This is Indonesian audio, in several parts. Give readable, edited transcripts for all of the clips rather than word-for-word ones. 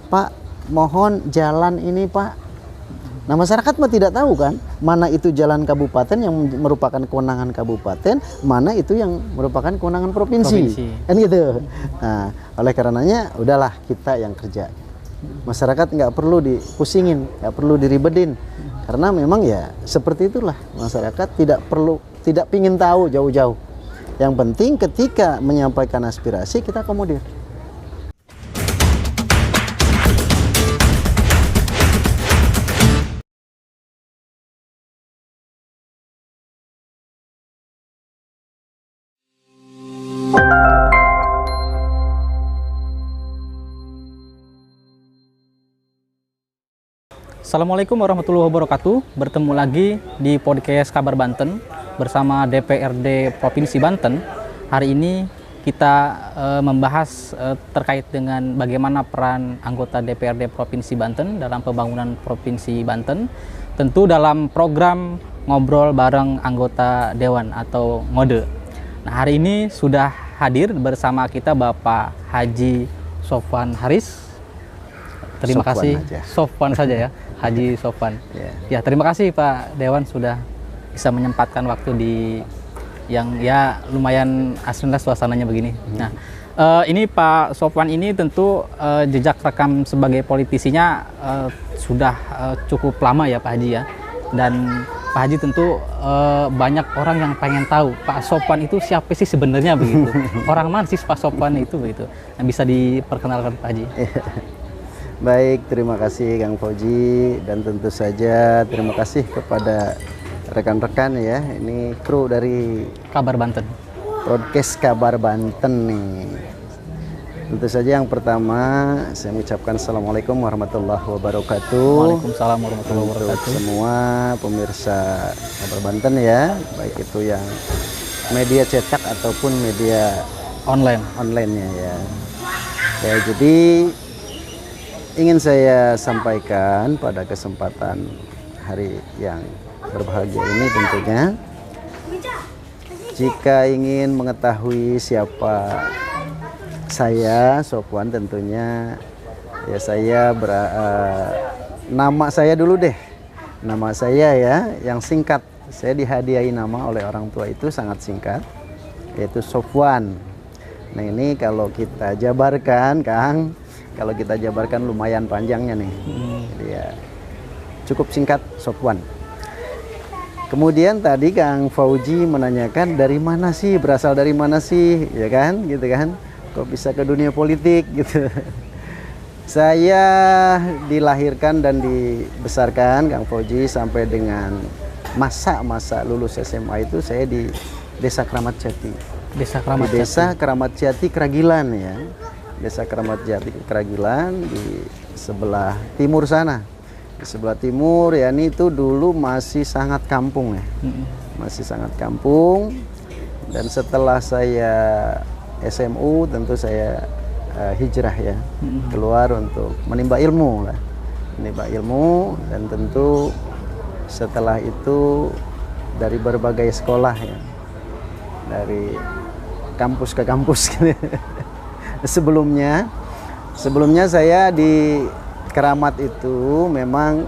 Pak, mohon jalan ini Pak. Nah masyarakat mah tidak tahu kan, mana itu jalan kabupaten yang merupakan kewenangan kabupaten, mana itu yang merupakan kewenangan provinsi. Kan gitu. Nah, oleh karenanya udahlah kita yang kerja. Masyarakat nggak perlu dipusingin, nggak perlu diribedin, karena memang ya seperti itulah masyarakat tidak pingin tahu jauh-jauh. Yang penting ketika menyampaikan aspirasi kita akomodir. Assalamualaikum warahmatullahi wabarakatuh. Bertemu lagi di podcast Kabar Banten bersama DPRD Provinsi Banten. Hari ini kita membahas terkait dengan bagaimana peran anggota DPRD Provinsi Banten dalam pembangunan Provinsi Banten. Tentu dalam program ngobrol bareng anggota Dewan atau Ngode. Nah, hari ini sudah hadir bersama kita Bapak Haji Sofwan Haris. Terima kasih, Sofwan saja ya, Haji Sofwan. Ya, terima kasih Pak Dewan sudah bisa menyempatkan waktu di yang ya lumayan asli suasananya begini. Nah, ini Pak Sofwan ini tentu jejak rekam sebagai politisinya sudah cukup lama ya Pak Haji ya. Dan Pak Haji tentu banyak orang yang pengen tahu Pak Sofwan itu siapa sih sebenarnya begitu. Orang mana sih Pak Sofwan itu begitu. Nah, bisa diperkenalkan Pak Haji. Baik, terima kasih Kang Fauji, dan tentu saja terima kasih kepada rekan-rekan ya. Ini kru dari Kabar Banten, podcast Kabar Banten nih. Tentu saja yang pertama saya mengucapkan Assalamualaikum warahmatullahi wabarakatuh. Waalaikumsalam warahmatullahi wabarakatuh. Untuk semua pemirsa Kabar Banten ya, baik itu yang media cetak ataupun media online-nya ya. Ya, jadi ingin saya sampaikan pada kesempatan hari yang berbahagia ini tentunya, jika ingin mengetahui siapa saya, Sofwan, tentunya ya saya nama saya dulu deh. Nama saya ya yang singkat. Saya dihadiahi nama oleh orang tua itu sangat singkat, yaitu Sofwan. Nah, ini kalau kita jabarkan, Kang, kalau kita jabarkan lumayan panjangnya nih. Jadi ya cukup singkat, Sofwan. Kemudian tadi Kang Fauji menanyakan dari mana sih, berasal dari mana sih, ya kan, gitu kan? Kok bisa ke dunia politik gitu. Saya dilahirkan dan dibesarkan Kang Fauji sampai dengan masa lulus SMA itu saya di Desa Kramat Jati. Desa Kramat Jati Kragilan ya. Desa Kramat Jati Kragilan di sebelah timur sana. Di sebelah timur ya, ini itu dulu masih sangat kampung ya. Masih sangat kampung. Dan setelah saya SMU tentu saya hijrah ya. Keluar untuk menimba ilmu lah. Menimba ilmu, dan tentu setelah itu dari berbagai sekolah ya. Dari kampus ke kampus gitu. Sebelumnya saya di Keramat itu memang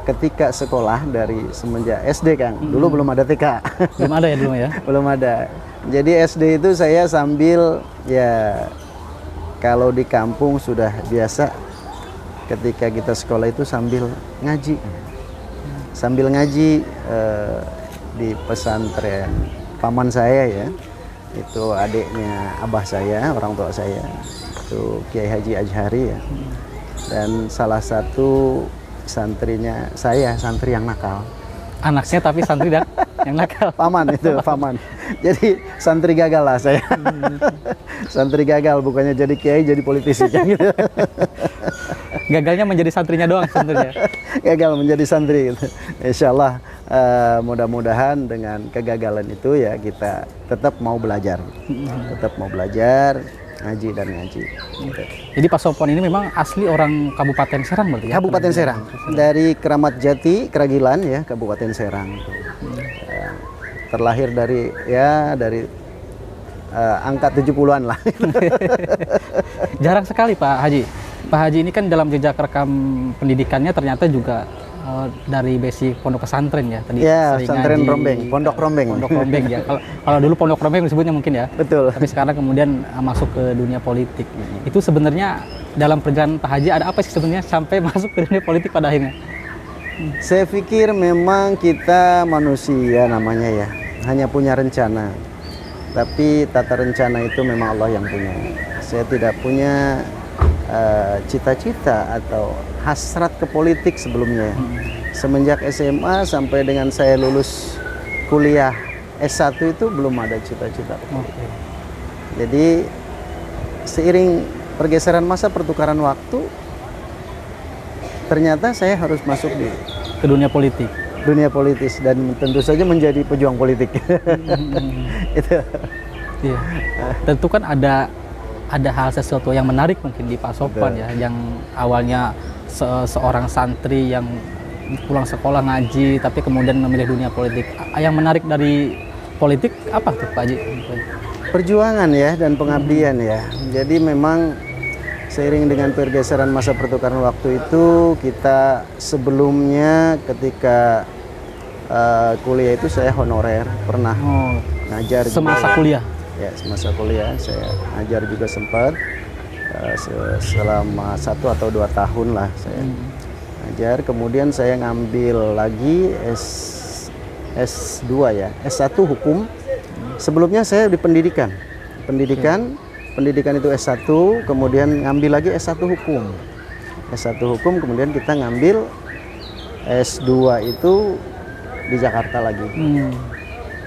ketika sekolah dari semenjak SD Kang, dulu belum ada TK. Belum ada ya dulu ya? Belum ada. Jadi SD itu saya sambil ya, kalau di kampung sudah biasa ketika kita sekolah itu sambil ngaji. Sambil ngaji di pesantren paman saya ya. Itu adiknya abah saya, orang tua saya, itu Kiai Haji Ajhari ya. Dan salah satu santrinya saya, santri yang nakal. Anaknya tapi santri dan yang nakal. Paman itu, paman. Jadi santri gagal lah saya. Santri gagal, bukannya jadi kiai jadi politisi gitu. Gagalnya menjadi santrinya doang sebenarnya. Gagal menjadi santri gitu. Insya Allah mudah-mudahan dengan kegagalan itu ya kita tetap mau belajar. Tetap mau belajar, ngaji dan ngaji. Gitu. Jadi Pak Sofwan ini memang asli orang Kabupaten Serang berarti ya? Kabupaten Serang. Dari Kramat Jati, Kragilan ya, Kabupaten Serang. Terlahir dari angka 70-an lah. Jarang sekali Pak Haji. Pak Haji ini kan dalam jejak rekam pendidikannya ternyata juga dari basic pondok pesantren ya tadi. Ya, sering pesantren ngaji, Rombeng, pondok Rombeng. Pondok Rombeng ya. Kalau dulu pondok Rombeng disebutnya mungkin ya. Betul. Tapi sekarang kemudian masuk ke dunia politik. Itu sebenarnya dalam perjalanan Pak Haji ada apa sih sebenarnya sampai masuk ke dunia politik pada akhirnya? Saya pikir memang kita manusia namanya ya, hanya punya rencana. Tapi tata rencana itu memang Allah yang punya. Saya tidak punya cita-cita atau hasrat ke politik sebelumnya. Semenjak SMA sampai dengan saya lulus kuliah S1 itu belum ada cita-cita ke politik. Jadi seiring pergeseran masa, pertukaran waktu, ternyata saya harus masuk di Ke dunia politik. dunia politis dan tentu saja menjadi pejuang politik. Itu. Iya. Tentu kan ada hal sesuatu yang menarik mungkin di Pak Sofwan ya, yang awalnya seorang santri yang pulang sekolah ngaji tapi kemudian memilih dunia politik. Yang menarik dari politik apa tuh Pak Haji? Perjuangan ya dan pengabdian ya. Jadi memang seiring dengan pergeseran masa pertukaran waktu itu, kita sebelumnya ketika kuliah itu saya honorer, pernah ngajar Semasa juga. kuliah. Ya, semasa kuliah saya ngajar juga sempat selama 1 atau 2 tahun lah saya ngajar. Kemudian saya ngambil lagi S2 ya, S1 hukum. Sebelumnya saya di pendidikan. Pendidikan itu S1, kemudian ngambil lagi S1 hukum. S1 hukum, kemudian kita ngambil S2 itu di Jakarta lagi.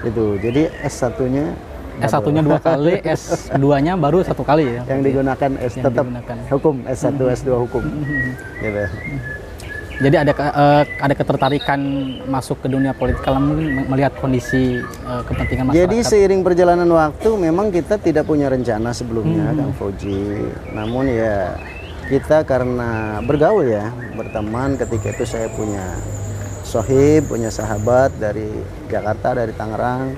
Itu. Jadi S1-nya S1-nya 2 kali, S2-nya baru 1 kali ya. yang digunakan tetap digunakan. hukum, S1, S2 hukum. Gitu. Jadi ada ketertarikan masuk ke dunia politik kalau melihat kondisi kepentingan masyarakat. Jadi seiring perjalanan waktu memang kita tidak punya rencana sebelumnya, Kang Fauji. Namun ya kita karena bergaul ya, berteman, ketika itu saya punya sohib, punya sahabat dari Jakarta, dari Tangerang.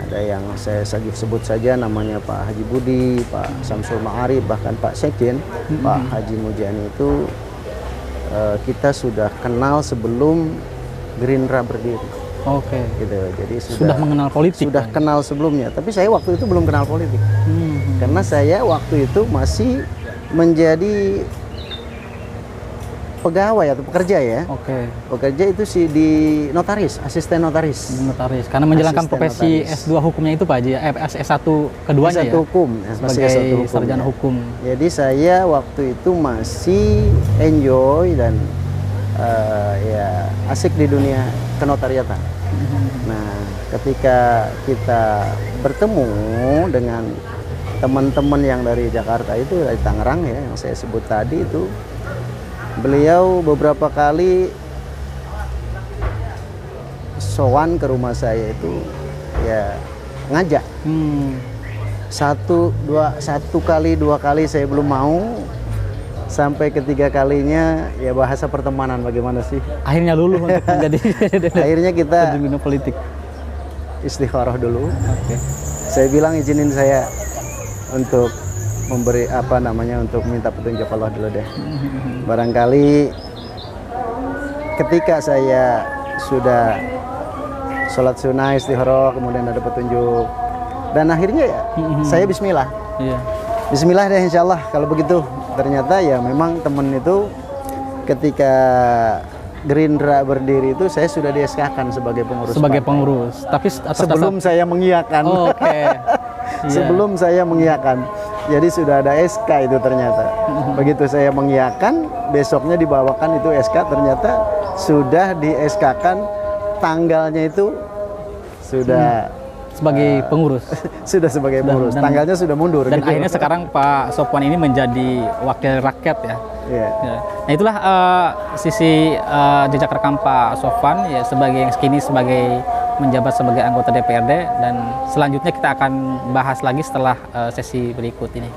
Ada yang saya sebut saja namanya Pak Haji Budi, Pak Samsul Ma'arif, bahkan Pak Sekjen, Pak Haji Mujani itu kita sudah kenal sebelum Gerindra berdiri. Oke. Gitu. Jadi Sudah mengenal politik. Sudah kenal sebelumnya, tapi saya waktu itu belum kenal politik. Karena saya waktu itu masih menjadi pegawai atau pekerja ya. Oke. Pekerja itu sih di notaris, asisten notaris. Notaris. Karena menjalankan Asisten profesi notaris. S2 hukumnya itu Pak Haji, S1 keduanya S1 ya. hukum, masih Sebagai S1 hukum, sarjana ya. hukum. Jadi saya waktu itu masih enjoy dan ya asik di dunia kenotariatan. Nah, ketika kita bertemu dengan teman-teman yang dari Jakarta itu, dari Tangerang ya, yang saya sebut tadi itu, beliau beberapa kali sowan ke rumah saya itu ya ngajak. Satu kali, 2 kali saya belum mau, sampai ketiga kalinya ya bahasa pertemanan bagaimana sih. Akhirnya luluh untuk menjadi Akhirnya kita dunia politik. istikharah dulu. Oke. Saya bilang izinin saya untuk memberi untuk minta petunjuk Allah dulu deh. Barangkali ketika saya sudah sholat sunnah istikharah, kemudian ada petunjuk, dan akhirnya ya saya bismillah. Iya. Bismillah deh insya Allah. Kalau begitu ternyata ya memang temen itu ketika Gerindra berdiri itu saya sudah di-SK-kan sebagai pengurus. Sebagai partai. pengurus. Tapi atas Sebelum saya mengiyakan. Oke. Iya. Sebelum saya mengiyakan. Jadi sudah ada SK itu ternyata. Begitu saya mengiyakan, besoknya dibawakan itu SK, ternyata sudah di-SK-kan, tanggalnya itu sudah sebagai pengurus. sudah sebagai pengurus. Tanggalnya sudah mundur. Dan gitu. akhirnya sekarang Pak Sofwan ini menjadi wakil rakyat ya. Iya. Ya. Nah itulah sisi jejak rekam Pak Sofwan ya sebagai kini sebagai menjabat sebagai anggota DPRD, dan selanjutnya kita akan bahas lagi setelah sesi berikut ini.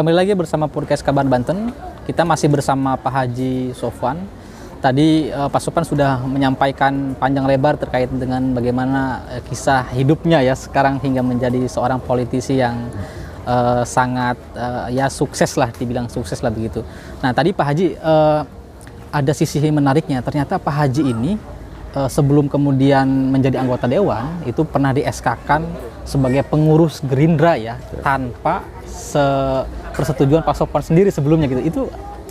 kembali lagi bersama podcast Kabar Banten. Kita masih bersama Pak Haji Sofwan. Tadi Pak Sofwan sudah menyampaikan panjang lebar terkait dengan bagaimana kisah hidupnya ya sekarang hingga menjadi seorang politisi yang sangat ya sukses lah, dibilang sukses lah begitu. Nah tadi Pak Haji ada sisi menariknya. Ternyata Pak Haji ini sebelum kemudian menjadi anggota dewan itu pernah di SK-kan sebagai pengurus Gerindra ya, tanpa persetujuan Pak Sofwan sendiri sebelumnya gitu. Itu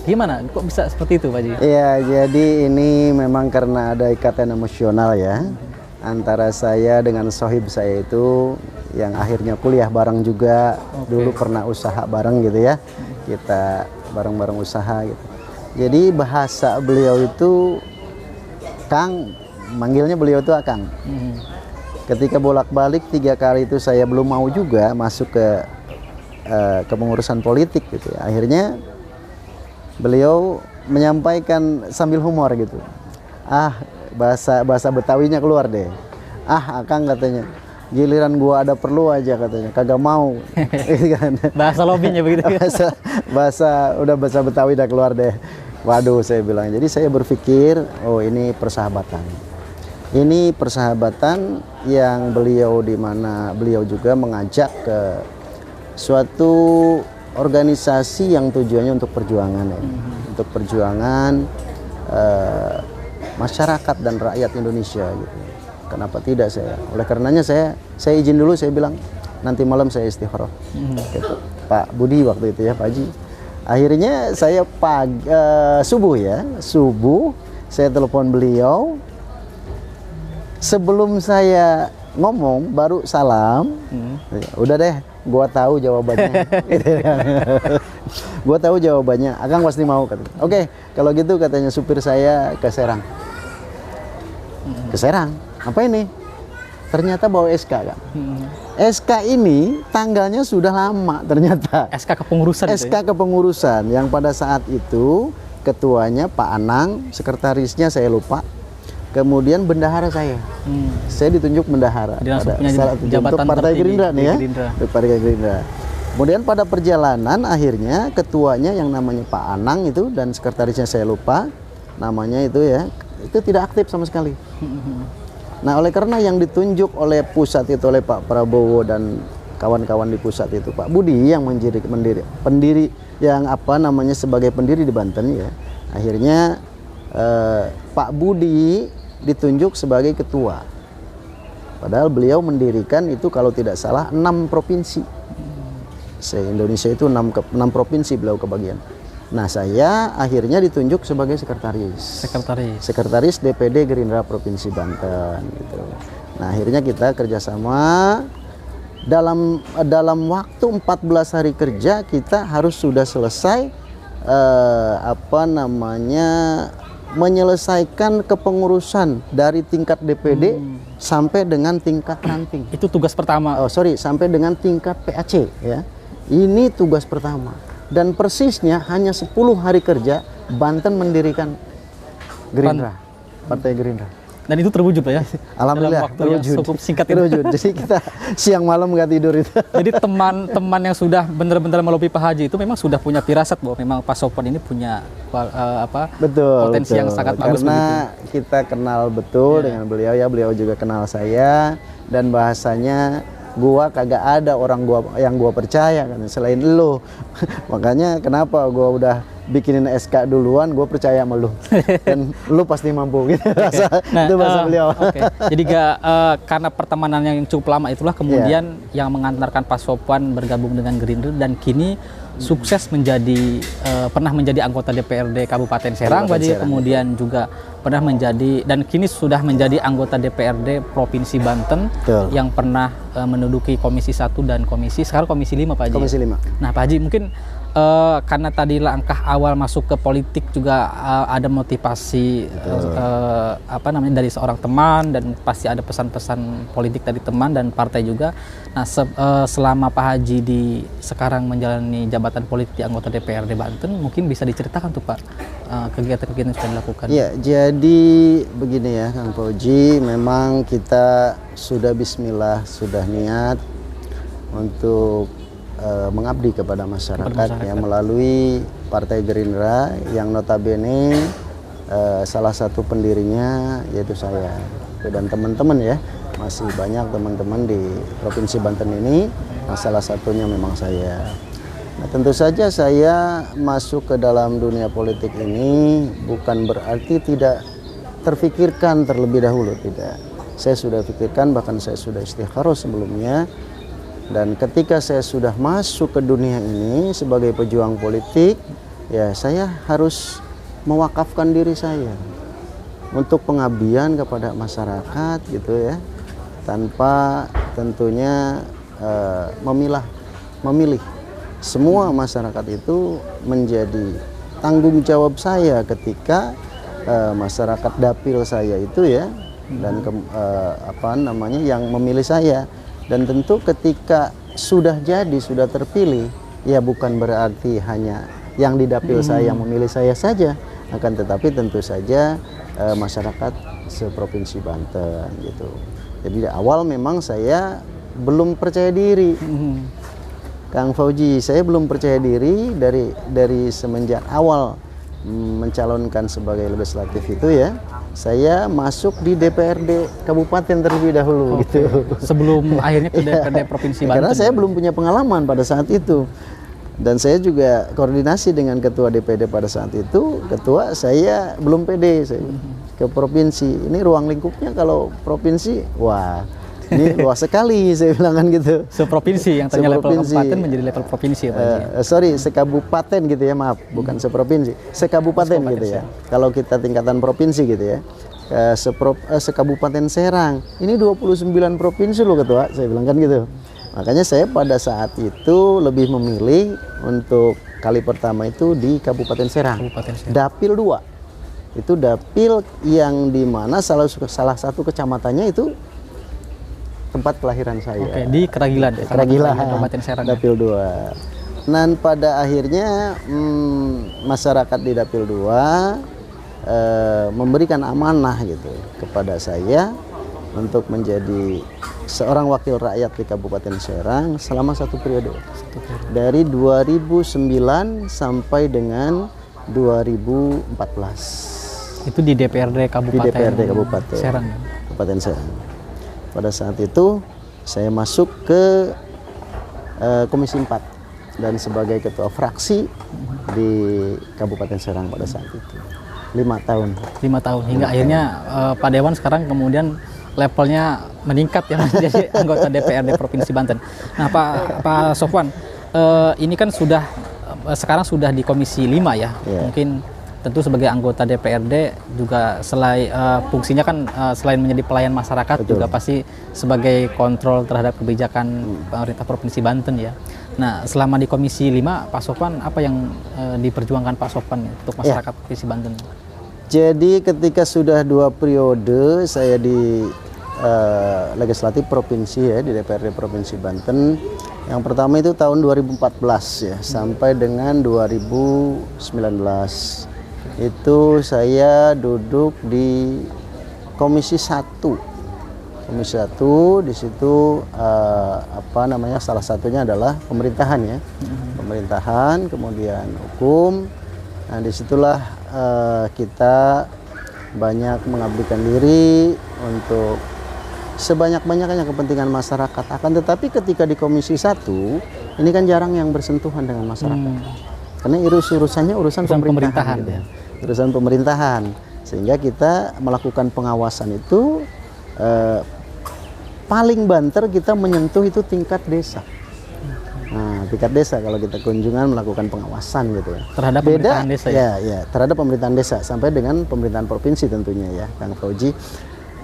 gimana? Kok bisa seperti itu Pak Haji? Iya, jadi ini memang karena ada ikatan emosional ya antara saya dengan sohib saya itu yang akhirnya kuliah bareng juga. Dulu pernah usaha bareng gitu ya, kita bareng-bareng usaha gitu. Jadi bahasa beliau itu Kang, manggilnya beliau itu Akang. Ketika bolak-balik 3 kali itu saya belum mau juga masuk ke kepengurusan politik gitu ya. Akhirnya beliau menyampaikan sambil humor gitu. Bahasa Betawinya keluar deh. Akang katanya, giliran gua ada perlu aja katanya, kagak mau. Bahasa lobbynya begitu. bahasa Betawi udah keluar deh. Waduh, saya bilang. Jadi saya berpikir, oh ini persahabatan. Ini persahabatan yang di mana beliau juga mengajak ke suatu organisasi yang tujuannya untuk perjuangan ya. Untuk perjuangan masyarakat dan rakyat Indonesia gitu. Kenapa tidak saya? Oleh karenanya saya izin dulu, saya bilang nanti malam saya istikharah. Gitu. Pak Budi waktu itu ya, Pak Haji. Akhirnya saya subuh saya telepon beliau. Sebelum saya ngomong baru salam. Udah deh, gua tahu jawabannya. Gua tahu jawabannya. Akang pasti mau katanya. Oke, kalau gitu katanya supir saya ke Serang. Ke Serang. Apa ini? Ternyata bawa SK kan. SK ini tanggalnya sudah lama ternyata. SK kepengurusan. SK kepengurusan yang pada saat itu ketuanya Pak Anang, sekretarisnya saya lupa. Kemudian bendahara saya ditunjuk bendahara untuk Partai Gerindra nih ya, Partai Gerindra. Kemudian pada perjalanan akhirnya ketuanya yang namanya Pak Anang itu dan sekretarisnya saya lupa namanya itu ya, itu tidak aktif sama sekali. Nah oleh karena yang ditunjuk oleh pusat itu oleh Pak Prabowo dan kawan-kawan di pusat itu Pak Budi yang pendiri yang sebagai pendiri di Banten ya, akhirnya Pak Budi ditunjuk sebagai ketua. Padahal beliau mendirikan itu kalau tidak salah 6 provinsi. Se-Indonesia itu 6 provinsi beliau kebagian. Nah saya akhirnya ditunjuk sebagai sekretaris DPD Gerindra Provinsi Banten gitu. Nah akhirnya kita kerjasama dalam waktu 14 hari kerja kita harus sudah selesai menyelesaikan kepengurusan dari tingkat DPD sampai dengan tingkat ranting. Itu tugas pertama. Sampai dengan tingkat PAC ya. Ini tugas pertama. Dan persisnya hanya 10 hari kerja Banten mendirikan Gerindra, Partai Gerindra. Dan itu terwujud Pak ya? Alhamdulillah terwujud. Cukup singkat terwujud. Jadi kita siang malam nggak tidur itu. Jadi teman-teman yang sudah benar-benar melobi Pak Haji itu memang sudah punya firasat bahwa memang Pak Sofwan ini punya potensi yang sangat bagus. Karena kita kenal betul dengan beliau ya, beliau juga kenal saya dan bahasanya gua kagak ada orang yang gua percaya kan selain lo. Makanya kenapa gua udah bikinin SK duluan, gue percaya sama lu dan lu pasti mampu gitu. Itu bahasa beliau. Jadi karena pertemanan yang cukup lama itulah kemudian yang mengantarkan Pak Sofwan bergabung dengan Gerindra dan kini sukses pernah menjadi anggota DPRD Kabupaten Serang, kemudian juga pernah menjadi dan kini sudah menjadi anggota DPRD Provinsi Banten yang pernah menduduki Komisi 1 dan sekarang Komisi 5 Pak Haji. Komisi 5. Nah Pak Haji mungkin karena tadi langkah awal masuk ke politik juga ada motivasi dari seorang teman dan pasti ada pesan-pesan politik dari teman dan partai juga. Nah selama Pak Haji sekarang menjalani jabatan politik di anggota DPRD Banten, mungkin bisa diceritakan tuh Pak kegiatan-kegiatan yang sudah dilakukan. Ya, jadi begini ya Kang Fauji, memang kita sudah bismillah, sudah niat untuk mengabdi kepada masyarakat ya melalui Partai Gerindra yang notabene salah satu pendirinya yaitu saya dan teman-teman ya, masih banyak teman-teman di Provinsi Banten ini, salah satunya memang saya. Nah, tentu saja saya masuk ke dalam dunia politik ini bukan berarti tidak terfikirkan terlebih dahulu, tidak. Saya sudah pikirkan, bahkan saya sudah istikharah sebelumnya. Dan ketika saya sudah masuk ke dunia ini sebagai pejuang politik, ya saya harus mewakafkan diri saya untuk pengabdian kepada masyarakat gitu ya, tanpa tentunya memilih. Semua masyarakat itu menjadi tanggung jawab saya ketika masyarakat dapil saya itu ya, dan yang memilih saya. Dan tentu ketika sudah jadi, sudah terpilih, ya bukan berarti hanya yang di dapil saya yang memilih saya saja, akan tetapi tentu saja masyarakat seprovinsi Banten gitu. Jadi di awal memang saya belum percaya diri, Kang Fauji, saya belum percaya diri dari semenjak awal mencalonkan sebagai legislatif itu ya. Saya masuk di DPRD kabupaten terlebih dahulu gitu. Sebelum akhirnya ke DPRD Provinsi Banten. Karena saya belum punya pengalaman pada saat itu. Dan saya juga koordinasi dengan ketua DPD pada saat itu. Ketua saya belum pede, saya ke provinsi. Ini ruang lingkupnya kalau provinsi, wah ini luas sekali, saya bilang kan gitu. Seprovinsi yang tadinya level kabupaten menjadi level provinsi ya Pak Haji? Sekabupaten gitu ya, maaf, bukan seprovinsi, sekabupaten gitu ya. Kalau kita tingkatan provinsi gitu ya. Sekabupaten Serang, ini 29 provinsi loh ketua, saya bilang kan gitu. Makanya saya pada saat itu lebih memilih untuk kali pertama itu di Kabupaten Serang. Dapil 2. Itu dapil yang dimana salah satu kecamatannya itu tempat kelahiran saya. Oke, di Keragilan, Kabupaten Serang. Dapil 2. Dan pada akhirnya masyarakat di Dapil 2 memberikan amanah gitu kepada saya untuk menjadi seorang wakil rakyat di Kabupaten Serang selama satu periode. Dari 2009 sampai dengan 2014. Itu di DPRD Kabupaten, di DPRD Kabupaten Serang. Kabupaten Serang. Pada saat itu saya masuk ke Komisi 4 dan sebagai ketua fraksi di Kabupaten Serang pada saat itu. 5 tahun. 5 tahun hingga akhirnya Pak Dewan sekarang kemudian levelnya meningkat ya menjadi anggota DPRD Provinsi Banten. Nah Pak Sofwan, ini kan sekarang sudah di Komisi 5 ya. Mungkin tentu sebagai anggota DPRD juga fungsinya kan selain menjadi pelayan masyarakat, juga pasti sebagai kontrol terhadap kebijakan pemerintah Provinsi Banten ya. Nah, selama di Komisi 5 Pak Sofwan, apa yang diperjuangkan Pak Sofwan untuk masyarakat Provinsi Banten? Jadi ketika sudah 2 periode saya di legislatif provinsi ya, di DPRD Provinsi Banten. Yang pertama itu tahun 2014 ya, sampai dengan 2019. Itu saya duduk di Komisi 1. Komisi 1 di situ salah satunya adalah pemerintahan ya. Pemerintahan, kemudian hukum. Nah, disitulah kita banyak mengabdikan diri untuk sebanyak-banyaknya kepentingan masyarakat. Akan tetapi ketika di Komisi 1 ini kan jarang yang bersentuhan dengan masyarakat. Karena urusannya urusan pemerintahan gitu ya. Urusan pemerintahan, sehingga kita melakukan pengawasan itu paling banter kita menyentuh itu tingkat desa. Nah, tingkat desa kalau kita kunjungan melakukan pengawasan gitu ya. Terhadap pemerintahan desa ya? Ya, terhadap pemerintahan desa sampai dengan pemerintahan provinsi tentunya ya, Kang Fauji.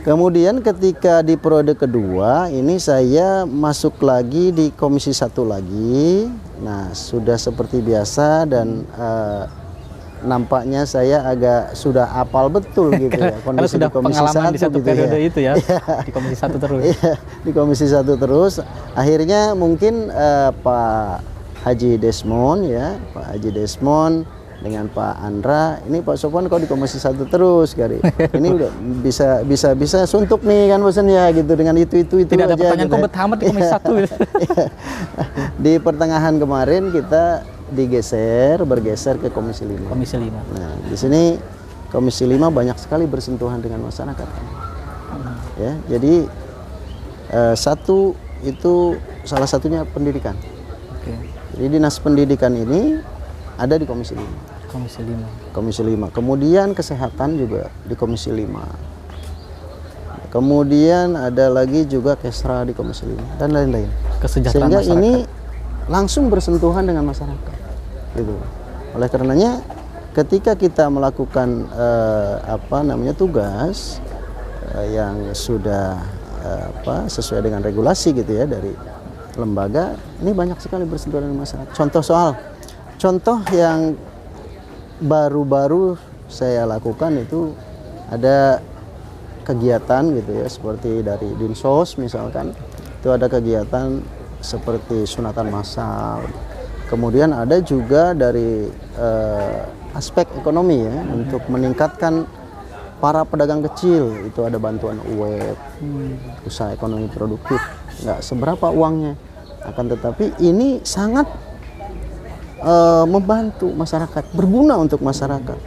Kemudian ketika di periode kedua ini saya masuk lagi di Komisi 1 lagi. Nah, sudah seperti biasa dan nampaknya saya agak sudah apal betul gitu ya kondisi sudah di Komisi 1 di satu gitu periode ya. itu ya. Di Komisi 1 terus. Iya, di Komisi 1 terus. Akhirnya mungkin Pak Haji Desmond ya, Pak Haji Desmond dengan Pak Andra, ini Pak Sofwan kok di Komisi 1 terus kali. Ini udah bisa suntuk nih kan bosan ya gitu dengan itu tidak aja. Tidak ada pertanyaan gitu. kompet amat di Komisi 1 gitu. Di pertengahan kemarin kita bergeser ke Komisi 5. Komisi 5. Nah, di sini Komisi 5 banyak sekali bersentuhan dengan masyarakat. Ya, jadi satu itu salah satunya pendidikan. Oke. Jadi dinas pendidikan ini ada di Komisi 5. Komisi 5. Komisi 5. Kemudian kesehatan juga di Komisi 5. Kemudian ada lagi juga Kesra di Komisi 5 dan lain-lain. Kesejahteraan Sehingga masyarakat. ini langsung bersentuhan dengan masyarakat. Gitu. Oleh karenanya ketika kita melakukan tugas yang sudah sesuai dengan regulasi gitu ya dari lembaga, ini banyak sekali bersentuhan dengan masyarakat. Contoh yang baru-baru saya lakukan itu ada kegiatan gitu ya, seperti dari Dinsos misalkan, itu ada kegiatan seperti sunatan massal. Kemudian ada juga dari aspek ekonomi ya, untuk meningkatkan para pedagang kecil, itu ada bantuan web, usaha ekonomi produktif, nggak seberapa uangnya, akan tetapi ini sangat membantu masyarakat, berguna untuk masyarakat,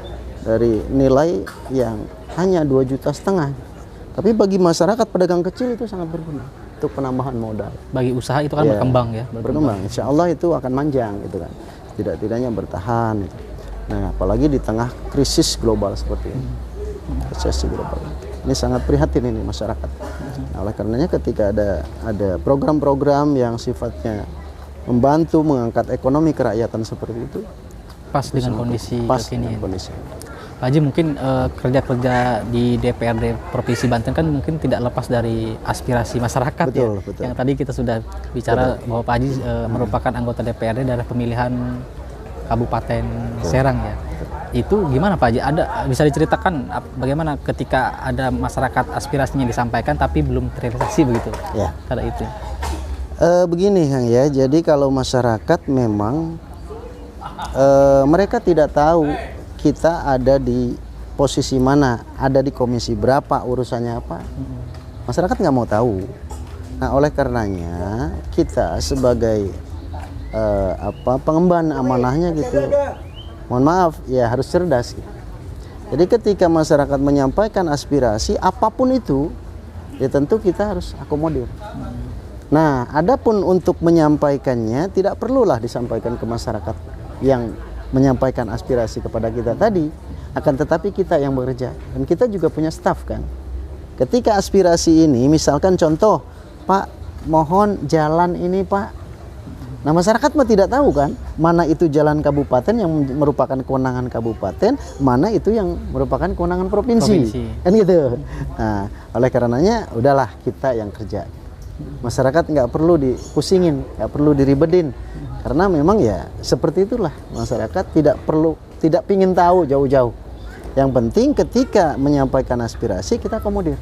dari nilai yang hanya 2,5 juta, tapi bagi masyarakat pedagang kecil itu sangat berguna untuk penambahan modal. Bagi usaha itu kan berkembang ya. Berkembang, insya Allah itu akan manjang gitu kan, tidak-tidaknya bertahan gitu. Nah, apalagi di tengah krisis global seperti ini, resesi global, ini sangat prihatin ini masyarakat. Nah, oleh karenanya ketika ada program-program yang sifatnya membantu mengangkat ekonomi kerakyatan seperti itu, pas dengan kondisi kekinian. Pak Haji, mungkin kerja-kerja di DPRD Provinsi Banten kan mungkin tidak lepas dari aspirasi masyarakat. Betul. Yang tadi kita sudah bicara bahwa Pak Haji merupakan anggota DPRD dari pemilihan Kabupaten Serang ya. Itu gimana Pak Haji? Bisa diceritakan bagaimana ketika ada masyarakat aspirasinya disampaikan tapi belum terrealisasi begitu? Ya. Pada itu. Begini Kang ya, jadi kalau masyarakat memang mereka tidak tahu kita ada di posisi mana, ada di komisi berapa, urusannya apa. Masyarakat nggak mau tahu. Nah, oleh karenanya kita sebagai pengemban amanahnya gitu, mohon maaf ya, harus cerdas gitu. Jadi ketika masyarakat menyampaikan aspirasi apapun itu, ya tentu kita harus akomodir. Nah, adapun untuk menyampaikannya tidak perlulah disampaikan ke masyarakat yang menyampaikan aspirasi kepada kita tadi, akan tetapi kita yang bekerja, dan kita juga punya staf kan. Ketika aspirasi ini, misalkan contoh, Pak, mohon jalan ini Pak. Nah, masyarakat mah tidak tahu kan, mana itu jalan kabupaten yang merupakan kewenangan kabupaten, mana itu yang merupakan kewenangan provinsi. Kan gitu. Nah, oleh karenanya udahlah kita yang kerja. Masyarakat nggak perlu dipusingin, nggak perlu diribedin, karena memang ya seperti itulah, masyarakat tidak pingin tahu jauh-jauh. Yang penting ketika menyampaikan aspirasi kita akomodir,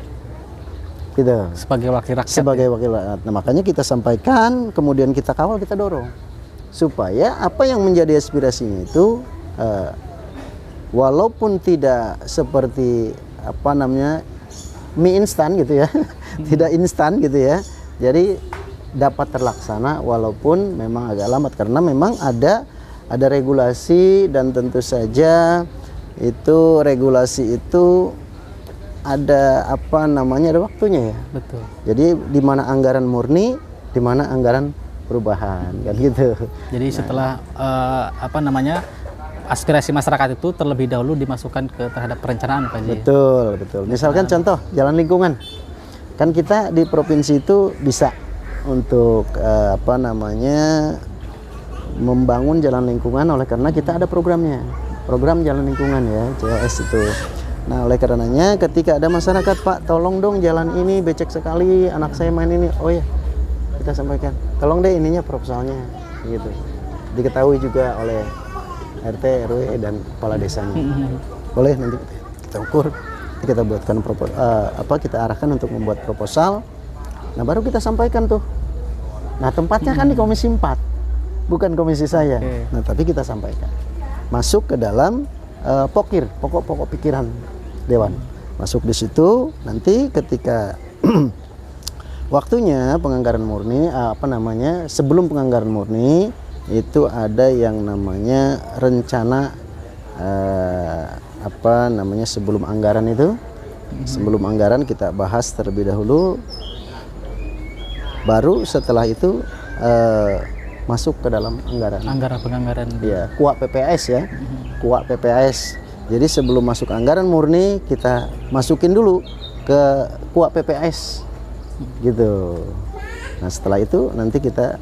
gitu. Sebagai wakil rakyat. Sebagai wakil rakyat. Nah, makanya kita sampaikan, kemudian kita kawal, kita dorong supaya apa yang menjadi aspirasinya itu walaupun tidak seperti mie instan gitu ya, tidak instan gitu ya. Jadi dapat terlaksana walaupun memang agak lambat, karena memang ada regulasi, dan tentu saja itu regulasi itu ada ada waktunya ya. Betul. Jadi di mana anggaran murni, di mana anggaran perubahan, kan gitu. Jadi setelah aspirasi masyarakat itu terlebih dahulu dimasukkan terhadap perencanaan Pak Haji. Betul. Misalkan contoh jalan lingkungan. Kan kita di provinsi itu bisa untuk membangun jalan lingkungan, oleh karena kita ada programnya. Program jalan lingkungan ya, JLS itu. Nah, oleh karenanya ketika ada masyarakat, Pak, tolong dong jalan ini becek sekali, anak saya main ini. Oh ya, kita sampaikan. Tolong deh ininya proposalnya gitu. Diketahui juga oleh RT, RW dan kepala desanya. Boleh nanti kita ukur, kita buatkan kita arahkan untuk membuat proposal. Nah, baru kita sampaikan tuh. Nah, tempatnya kan di Komisi 4, bukan komisi saya. Nah, tapi kita sampaikan. Masuk ke dalam pokok-pokok pikiran Dewan. Masuk di situ, nanti ketika waktunya penganggaran murni sebelum penganggaran murni itu ada yang namanya rencana sebelum anggaran itu. Sebelum anggaran kita bahas terlebih dahulu, baru setelah itu masuk ke dalam anggaran. Penganggaran. Ya, KUA PPAS ya. KUA PPAS. Jadi sebelum masuk anggaran murni kita masukin dulu ke KUA PPAS. Gitu. Nah, setelah itu nanti kita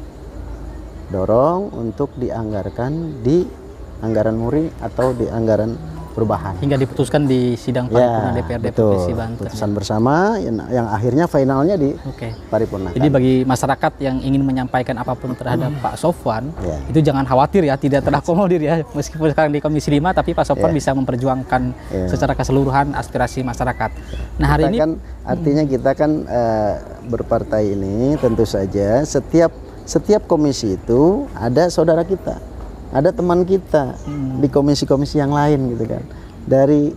dorong untuk dianggarkan di anggaran murni atau di anggaran perubahan. Hingga diputuskan di sidang paripurna DPRD Provinsi Banten. Putusan bersama yang akhirnya finalnya di paripurna. Jadi bagi masyarakat yang ingin menyampaikan apapun terhadap Pak Sofwan, itu jangan khawatir ya, tidak terakomodir ya. Meskipun sekarang di Komisi 5, tapi Pak Sofwan bisa memperjuangkan secara keseluruhan aspirasi masyarakat. Nah, hari ini kan artinya kita kan berpartai ini tentu saja setiap komisi itu ada saudara kita, ada teman kita di komisi-komisi yang lain gitu kan. Dari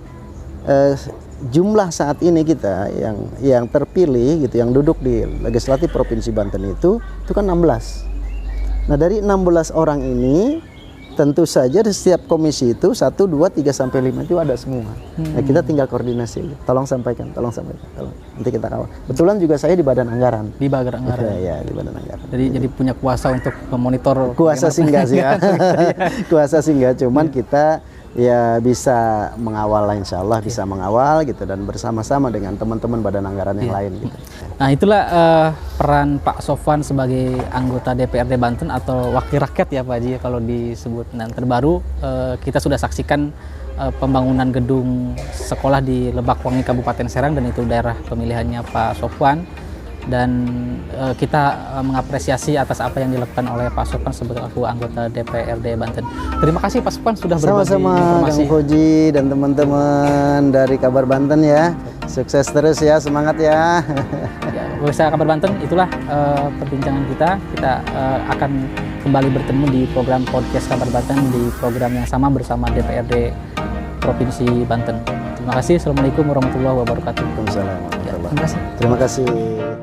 jumlah saat ini kita yang terpilih gitu, yang duduk di Legislatif Provinsi Banten itu kan 16. Nah, dari 16 orang ini tentu saja di setiap komisi itu 1, 2, 3 sampai 5 itu ada semua. Nah, kita tinggal koordinasi. Tolong sampaikan. Nanti kita kawal. Kebetulan juga saya di Badan Anggaran. Di Badan Anggaran. Ya, di Badan Anggaran. Jadi punya kuasa untuk memonitor. Kuasa sih enggak sih ya. Kuasa sih enggak, cuman kita ya bisa mengawal lah, insya Allah bisa mengawal gitu, dan bersama-sama dengan teman-teman Badan Anggaran yang lain gitu. Nah, itulah peran Pak Sofwan sebagai anggota DPRD Banten atau wakil rakyat ya Pak Haji kalau disebut. Dan terbaru kita sudah saksikan pembangunan gedung sekolah di Lebakwangi Kabupaten Serang, dan itu daerah pemilihannya Pak Sofwan. Dan kita mengapresiasi atas apa yang dilakukan oleh Pak Sofwan sebagai anggota DPRD Banten. Terima kasih Pak Sofwan sudah berbagi informasi. Kang Koji dan teman-teman dari Kabar Banten ya. Sukses terus ya, semangat ya. Pemirsa Kabar Banten, itulah perbincangan kita. Kita akan kembali bertemu di program podcast Kabar Banten di program yang sama bersama DPRD Provinsi Banten. Terima kasih. Assalamualaikum warahmatullahi wabarakatuh. Waalaikumsalam warahmatullahi wabarakatuh. Terima kasih. Terima kasih.